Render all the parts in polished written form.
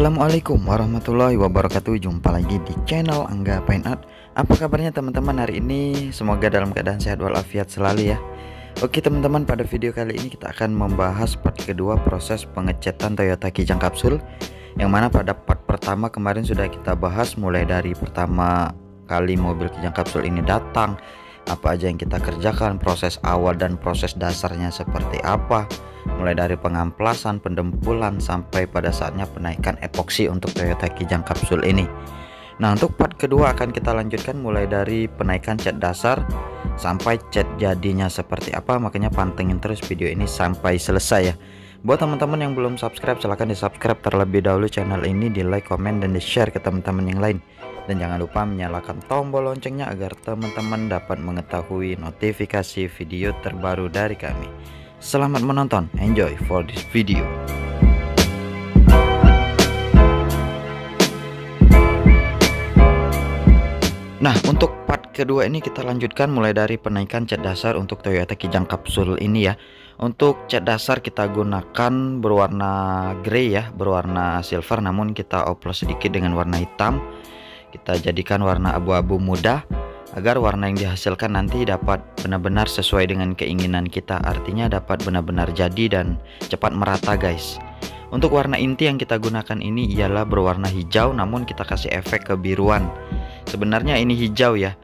Assalamualaikum warahmatullahi wabarakatuh. Jumpa lagi di channel Angga Fine Art. Apa kabarnya teman-teman hari ini? Semoga dalam keadaan sehat walafiat selalu ya. Oke teman-teman, pada video kali ini kita akan membahas part kedua proses pengecatan Toyota Kijang Kapsul, yang mana pada part pertama kemarin sudah kita bahas mulai dari pertama kali mobil Kijang Kapsul ini datang, apa aja yang kita kerjakan, proses awal dan proses dasarnya seperti apa, mulai dari pengamplasan, pendempulan, sampai pada saatnya penaikan epoksi untuk Toyota Kijang Kapsul ini. Nah, untuk part kedua akan kita lanjutkan mulai dari penaikan cat dasar sampai cat jadinya seperti apa. Makanya pantengin terus video ini sampai selesai ya. Buat teman-teman yang belum subscribe, silahkan di subscribe terlebih dahulu channel ini, di like, komen, dan di share ke teman-teman yang lain. Dan jangan lupa menyalakan tombol loncengnya agar teman-teman dapat mengetahui notifikasi video terbaru dari kami. Selamat menonton, enjoy for this video. Nah, untuk part kedua ini kita lanjutkan mulai dari penaikan cat dasar untuk Toyota Kijang Kapsul ini ya. Untuk cat dasar kita gunakan berwarna grey ya, berwarna silver, namun kita oplos sedikit dengan warna hitam. Kita jadikan warna abu-abu muda agar warna yang dihasilkan nanti dapat benar-benar sesuai dengan keinginan kita, artinya dapat benar-benar jadi dan cepat merata guys. Untuk warna inti yang kita gunakan ini ialah berwarna hijau, namun kita kasih efek kebiruan. Sebenarnya ini hijau ya,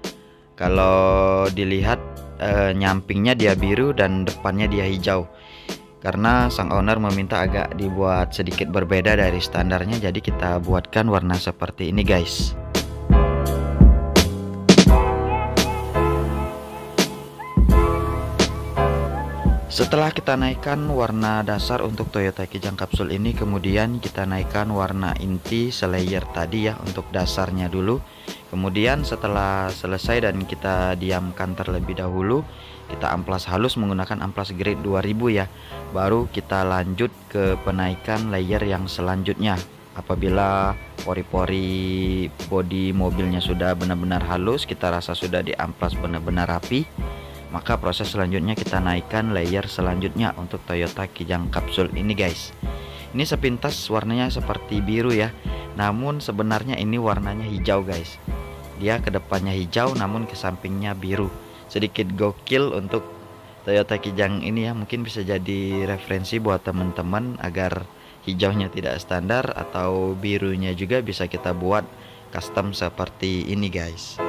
kalau dilihat nyampingnya dia biru dan depannya dia hijau, karena sang owner meminta agak dibuat sedikit berbeda dari standarnya, jadi kita buatkan warna seperti ini guys. Setelah kita naikkan warna dasar untuk Toyota Kijang Kapsul ini, kemudian kita naikkan warna inti selayer tadi ya untuk dasarnya dulu. Kemudian setelah selesai dan kita diamkan terlebih dahulu, kita amplas halus menggunakan amplas grade 2000 ya. Baru kita lanjut ke penaikan layer yang selanjutnya. Apabila pori-pori bodi mobilnya sudah benar-benar halus, kita rasa sudah diamplas benar-benar rapi, maka proses selanjutnya kita naikkan layer selanjutnya untuk Toyota Kijang Kapsul ini guys. Ini sepintas warnanya seperti biru ya, namun sebenarnya ini warnanya hijau guys. Dia kedepannya hijau namun ke sampingnya biru. Sedikit gokil untuk Toyota Kijang ini ya, mungkin bisa jadi referensi buat teman-teman agar hijaunya tidak standar atau birunya juga bisa kita buat custom seperti ini guys.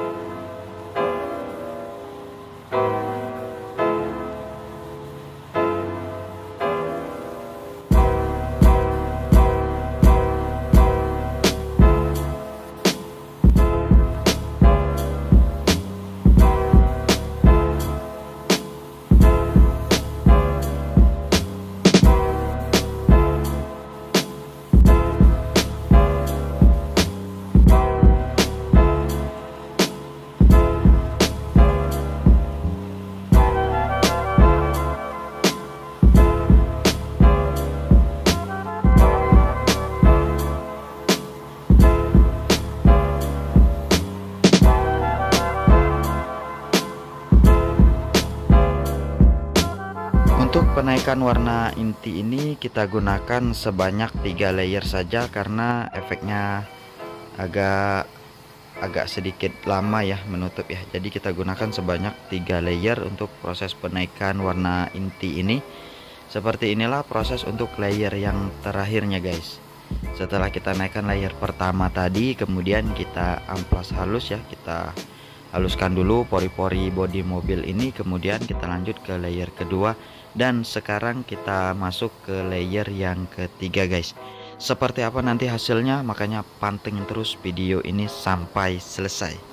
Untuk penaikan warna inti ini kita gunakan sebanyak 3 layer saja karena efeknya agak sedikit lama ya menutup ya. Jadi kita gunakan sebanyak 3 layer untuk proses penaikan warna inti ini. Seperti inilah proses untuk layer yang terakhirnya guys. Setelah kita naikkan layer pertama tadi, kemudian kita amplas halus ya, kita haluskan dulu pori-pori bodi mobil ini, kemudian kita lanjut ke layer kedua, dan sekarang kita masuk ke layer yang ketiga guys. Seperti apa nanti hasilnya, makanya pantengin terus video ini sampai selesai.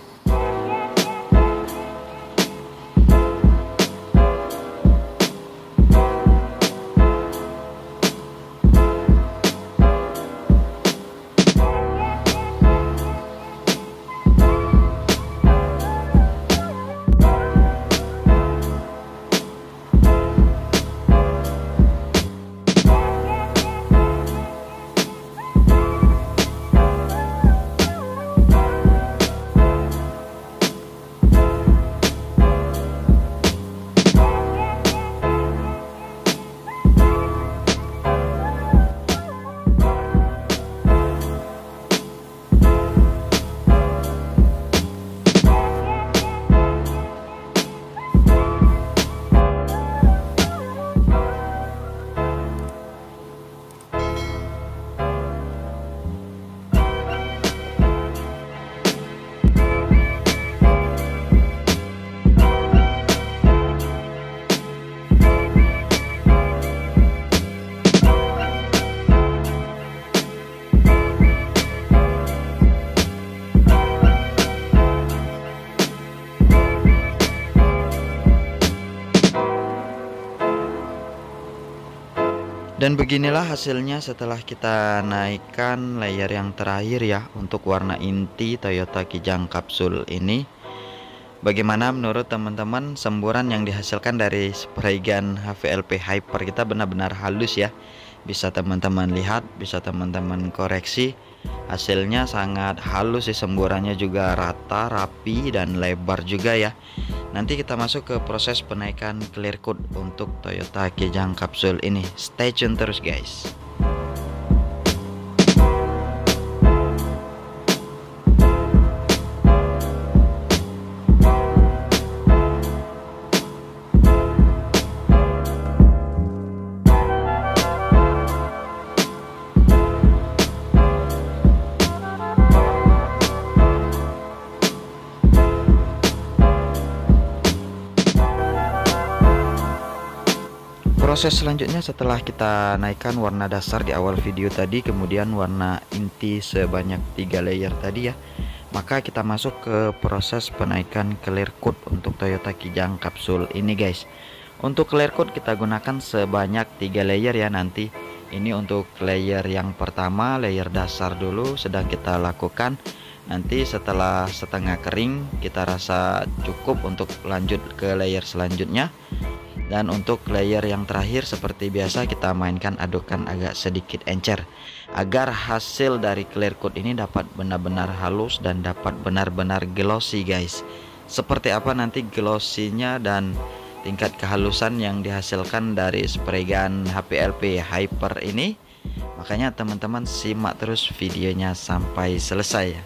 Dan beginilah hasilnya setelah kita naikkan layer yang terakhir ya untuk warna inti Toyota Kijang kapsul ini. Bagaimana menurut teman-teman semburan yang dihasilkan dari spray gun HVLP Hyper kita benar-benar halus ya. Bisa teman-teman lihat, bisa teman-teman koreksi. Hasilnya sangat halus sih, semburannya juga rata, rapi dan lebar juga ya. Nanti kita masuk ke proses penaikan clear coat untuk Toyota Kijang kapsul ini. Stay tune terus guys. Proses selanjutnya setelah kita naikkan warna dasar di awal video tadi, kemudian warna inti sebanyak 3 layer tadi ya, maka kita masuk ke proses penaikan clear coat untuk Toyota Kijang kapsul ini guys. Untuk clear coat kita gunakan sebanyak 3 layer ya nanti. Ini untuk layer yang pertama, layer dasar dulu sedang kita lakukan. Nanti setelah setengah kering kita rasa cukup untuk lanjut ke layer selanjutnya. Dan untuk layer yang terakhir seperti biasa kita mainkan adukan agak sedikit encer agar hasil dari clear coat ini dapat benar-benar halus dan dapat benar-benar glossy guys. Seperti apa nanti glossy-nya dan tingkat kehalusan yang dihasilkan dari spray gun HVLP Hyper ini, makanya teman-teman simak terus videonya sampai selesai ya.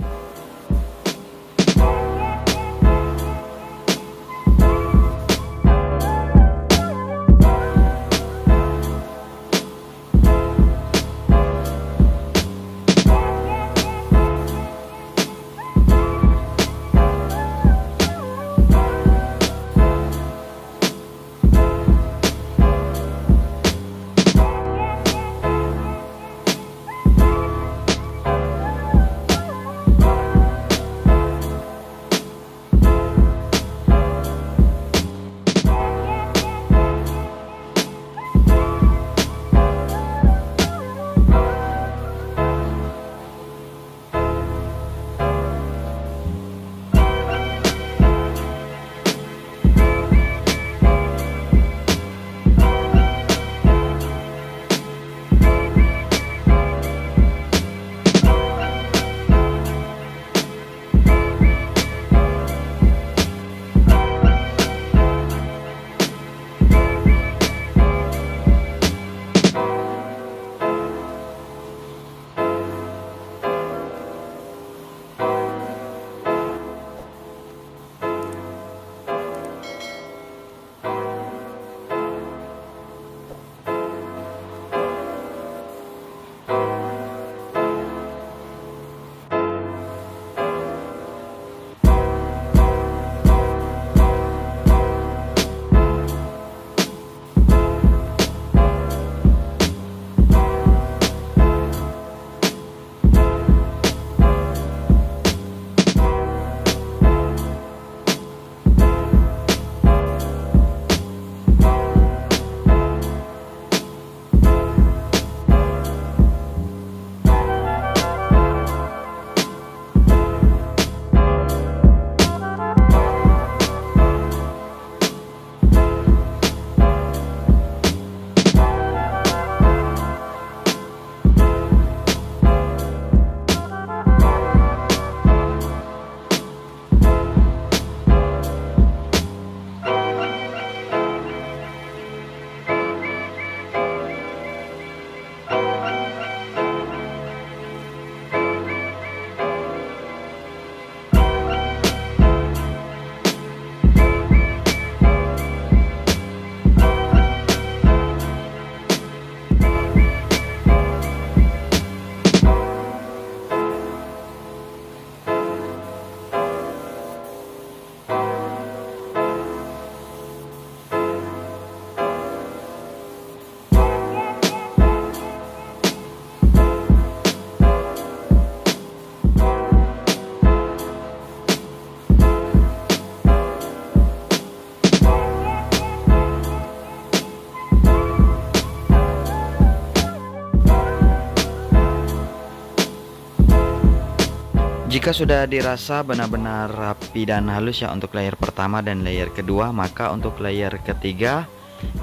Jika sudah dirasa benar-benar rapi dan halus ya untuk layer pertama dan layer kedua, maka untuk layer ketiga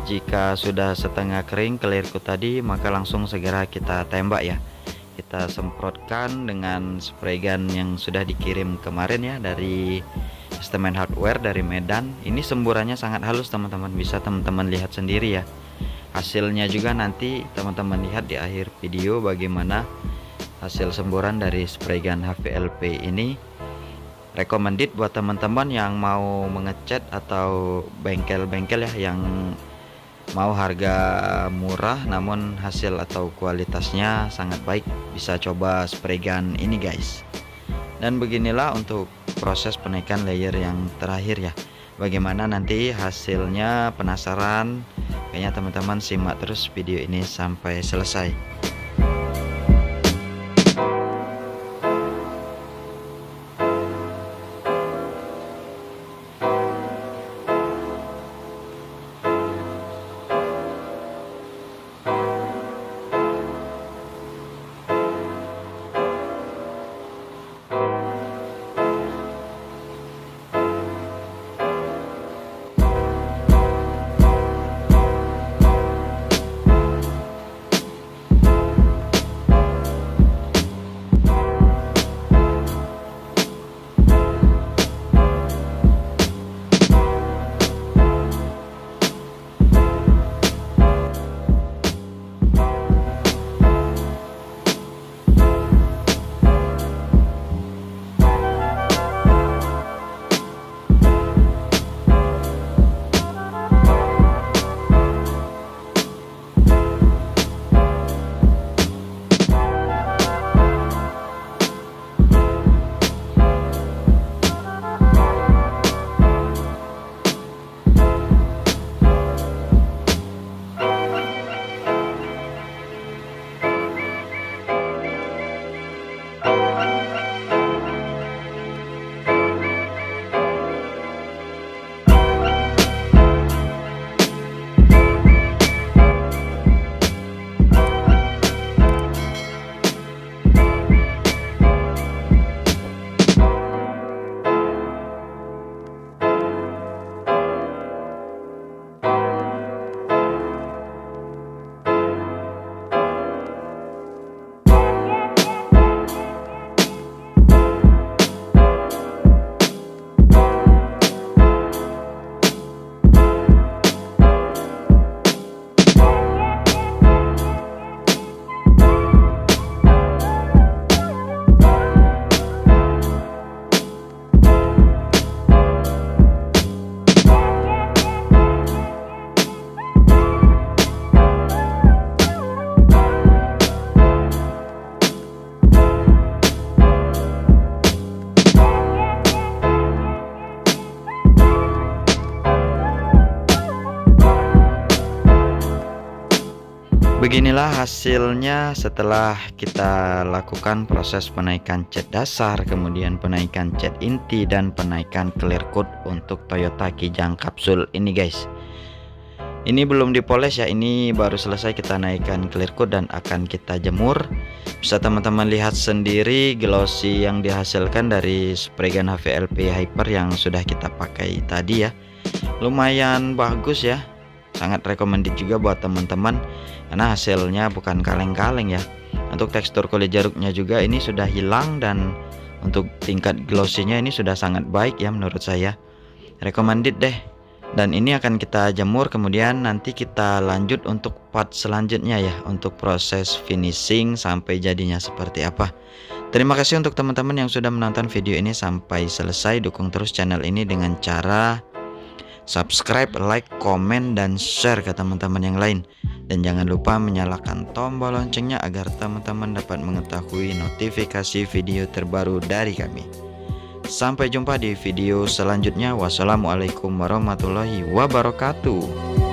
jika sudah setengah kering ke layer coat tadi, maka langsung segera kita tembak ya. Kita semprotkan dengan spray gun yang sudah dikirim kemarin ya dari Instrument Hardware dari Medan. Ini semburannya sangat halus teman-teman, bisa teman-teman lihat sendiri ya. Hasilnya juga nanti teman-teman lihat di akhir video bagaimana hasil semburan dari spray gun HVLP ini. Recommended buat teman-teman yang mau mengecat atau bengkel-bengkel ya, yang mau harga murah namun hasil atau kualitasnya sangat baik, bisa coba spray gun ini guys. Dan beginilah untuk proses penaikan layer yang terakhir ya. Bagaimana nanti hasilnya, penasaran? Kayaknya teman-teman simak terus video ini sampai selesai. Beginilah hasilnya setelah kita lakukan proses penaikan cat dasar, kemudian penaikan cat inti, dan penaikan clear coat untuk Toyota Kijang Kapsul ini guys. Ini belum dipoles ya, ini baru selesai kita naikkan clear coat dan akan kita jemur. Bisa teman-teman lihat sendiri glossy yang dihasilkan dari spray gun HVLP Hyper yang sudah kita pakai tadi ya. Lumayan bagus ya, sangat recommended juga buat teman-teman karena hasilnya bukan kaleng-kaleng ya. Untuk tekstur kulit jeruknya juga ini sudah hilang, dan untuk tingkat glossy-nya ini sudah sangat baik ya menurut saya. Recommended deh. Dan ini akan kita jemur, kemudian nanti kita lanjut untuk part selanjutnya ya, untuk proses finishing sampai jadinya seperti apa. Terima kasih untuk teman-teman yang sudah menonton video ini sampai selesai. Dukung terus channel ini dengan cara subscribe, like, komen, dan share ke teman-teman yang lain. Dan jangan lupa menyalakan tombol loncengnya agar teman-teman dapat mengetahui notifikasi video terbaru dari kami. Sampai jumpa di video selanjutnya. Wassalamualaikum warahmatullahi wabarakatuh.